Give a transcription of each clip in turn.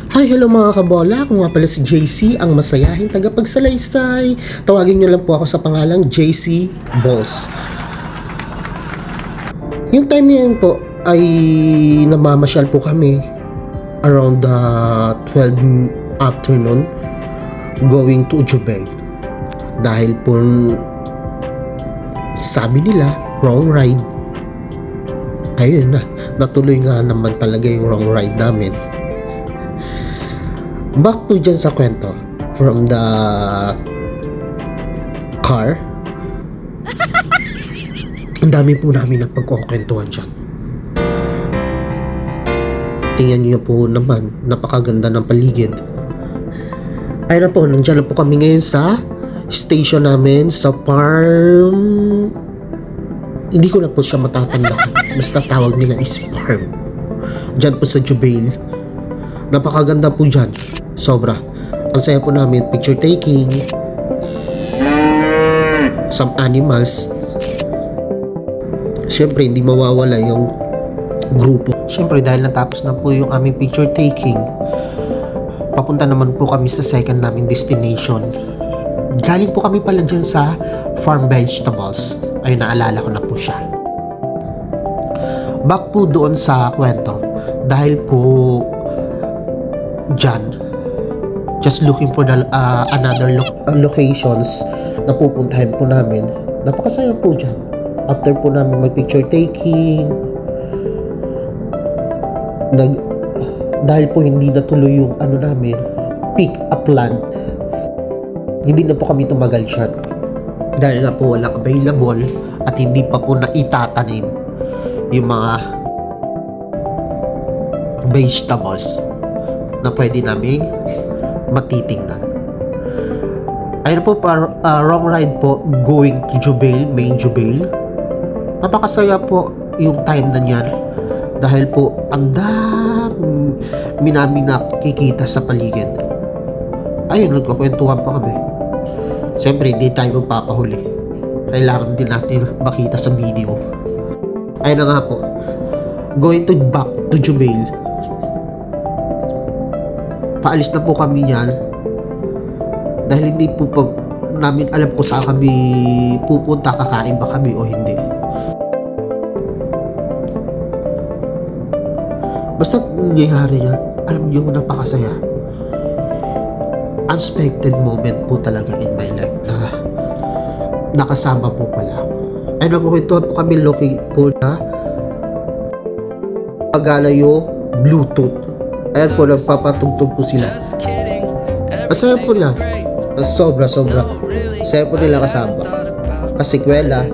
Hi, hello mga kabola. Ako nga pala si JC, ang masayahin tagapagsalaysay. Tawagin nyo lang po ako sa pangalang JC Balls. Yung time na yun po ay namamasyal po kami around the 12 afternoon going to Jubel. Dahil po sabi nila, wrong ride. Ayun na, natuloy nga naman talaga yung wrong ride namin. Back po dyan sa kwento from the car. Ang dami po namin ng pagkukwentuhan dyan. Tingnan nyo po naman, napakaganda ng paligid. Ayun na po, nandiyan na po kami ngayon sa station namin sa farm. Hindi ko na po siya matatandaan. Basta tawag nila is farm. Dyan po sa Jubail. Napakaganda po dyan. Sobra. Ang saya po namin, picture taking, some animals. Siyempre, hindi mawawala yung grupo. Siyempre, dahil natapos na po yung aming picture taking, papunta naman po kami sa second naming destination. Galing po kami pala dyan sa farm vegetables. Ayun, naalala ko na po siya. Back po doon sa kwento, dahil po dyan, just looking for the another locations na pupuntahan po namin. Napakasaya po dyan. After po namin mag picture taking, dahil po hindi natuloy yung namin, pick a plant, hindi na po kami tumagal dyan. Dahil nga po walang available at hindi pa po naitatanim yung mga vegetables na pwede naming matitingnan. Ayun po, wrong ride po going to Jubail, main Jubail. Napakasaya po yung time na niyan dahil po ang dami namin nakikita sa paligid. Ayun, nagkakwentuhan pa kami. Siyempre, hindi tayo magpapahuli. Kailangan din natin makita sa video. Ayun na nga po, going to back to Jubail. Paalis na po kami yan dahil hindi po pa namin alam kung saan kami pupunta, kakain ba kami o hindi. Basta nangyayari yan, alam niyo, napakasaya. Unexpected moment po talaga in my life na nakasama po pala ako. Ay, nagkukwentuhan po kami looking po na Pagalayo Bluetooth. Ayan po, nagpapatugtog po sila. Masaya po lang. Sobra. Masaya po nila kasama. Kasikwela.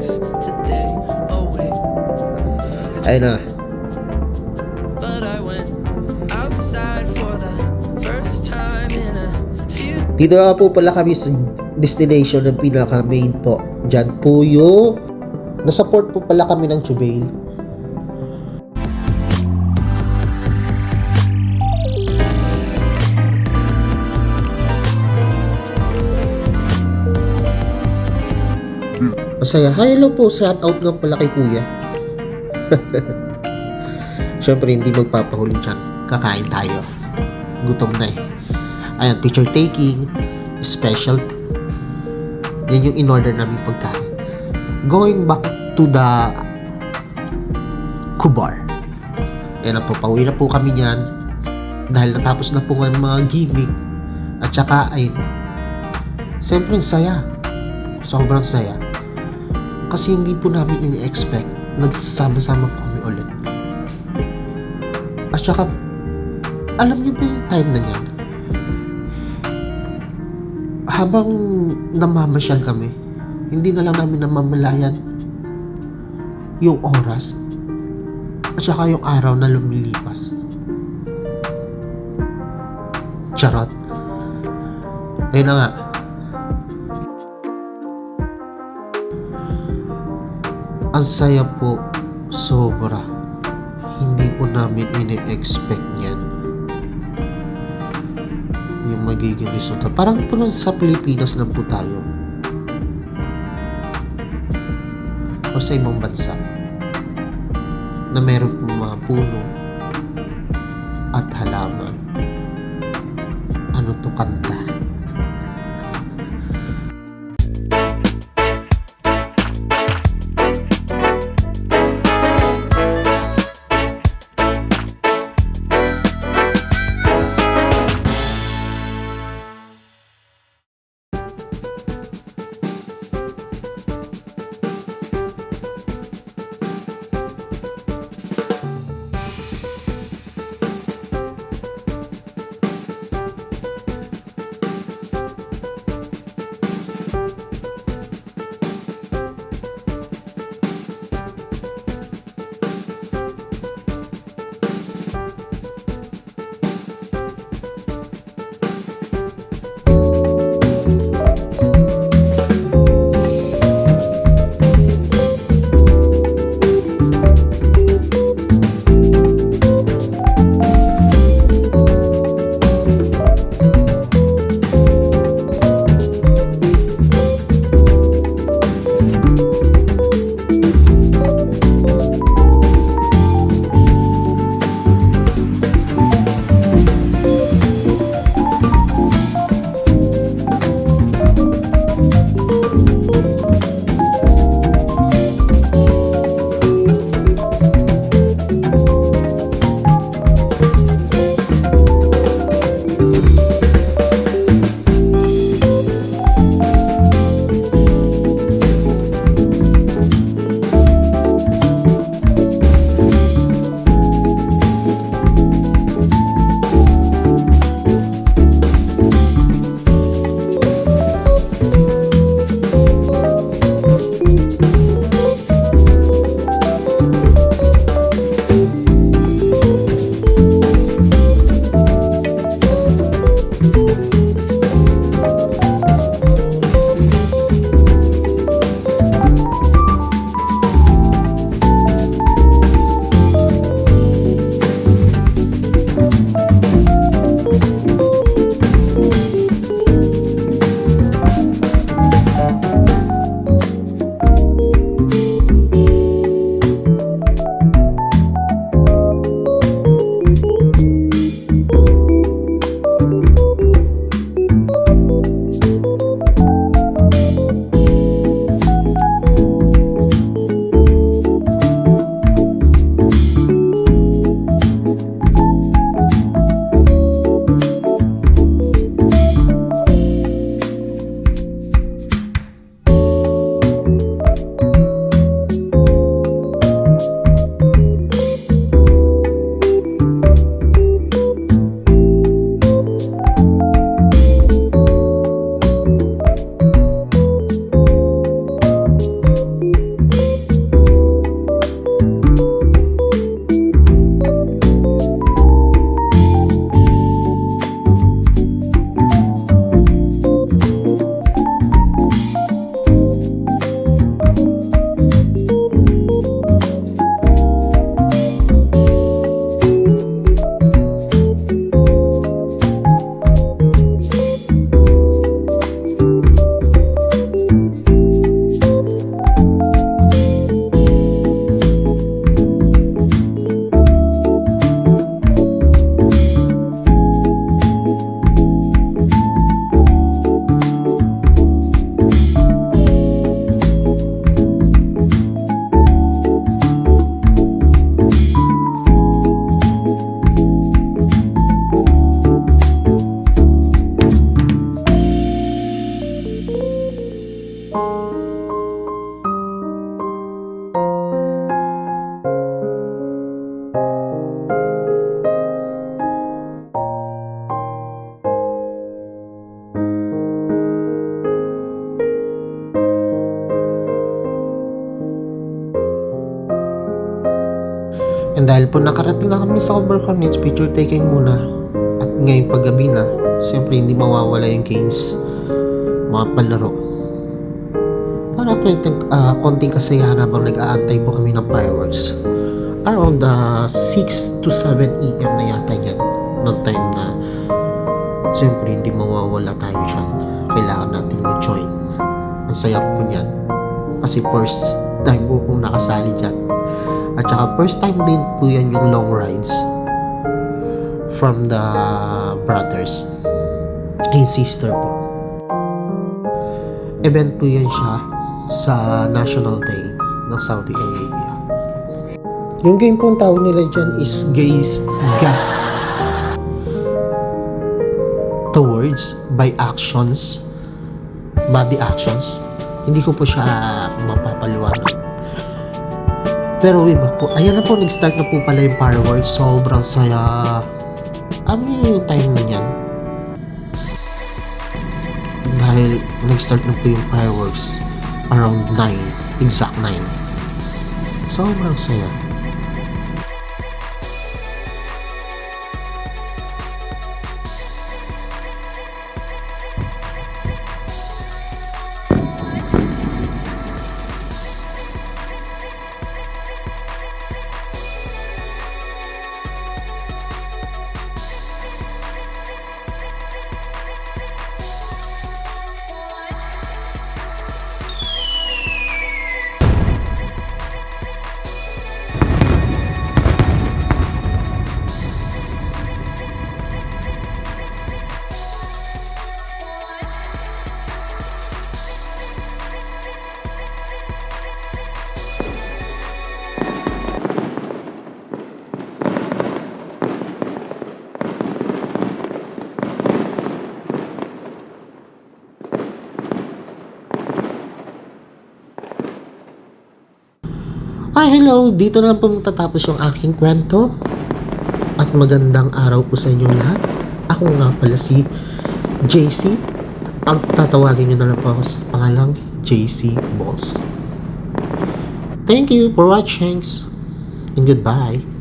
Ayun na. Dito na po pala kami sa destination ng pinaka-main po. Diyan po yung nasupport po pala kami ng Jubail. Masaya. Hi, hello po. Shout out nga pala kay Kuya. Siyempre, hindi magpapahuli dyan. Kakain tayo. Gutom na eh. Ayan, picture taking, specialty. Yan yung in-order namin pagkain. Going back to the Kubar. Ayan na po, pauwi na po kami niyan. Dahil natapos na po ng mga gimmick. At saka, ayun. Siyempre, saya. Sobrang saya. Kasi hindi po namin ini-expect. Nagsasama-sama po kami ulit. At saka, alam niyo ba yung time na yan? Habang namamasyal kami, hindi na lang namin namamalayan yung oras at saka yung araw na lumilipas. Charot. Ayun na nga. Ang saya po, sobra. Hindi po namin ini-expect yan. Yung magiging resulta. Parang po sa Pilipinas lang po tayo. O sa ibang bansa. Na meron po mga puno at halaman. kanta. And dahil po nakarating na kami sa Overconnect, picture taking muna. At ngayong paggabi na, siyempre hindi mawawala yung games, mga palaro. Para konting kasayahan habang nag-aantay po kami ng fireworks. Around 6 to 7 AM na yata yan. No time na siyempre hindi mawawala tayo dyan. Kailangan natin mag-join. Ang saya po niyan. Kasi first time po kung nakasali dyan. At saka first time din po yan yung long rides from the brothers. and sister po. Event po yan siya sa National Day ng Saudi Arabia. Yung game po ang tawag nila dyan is Guess the Words by Actions, Body Actions. Hindi ko po siya mapapaliwanag. Pero way back po, ayan na po, nag-start na po pala yung fireworks. Sobrang saya. Ano yung time na yan? Dahil nag-start na po yung fireworks around 9, exact 9. Sobrang saya. Hi, hello! Dito na lang po matatapos yung aking kwento. At magandang araw po sa inyong lahat. Ako nga pala si JC. Ang tatawagin nyo na lang po ako sa pangalang JC Balls. Thank you for watching and goodbye.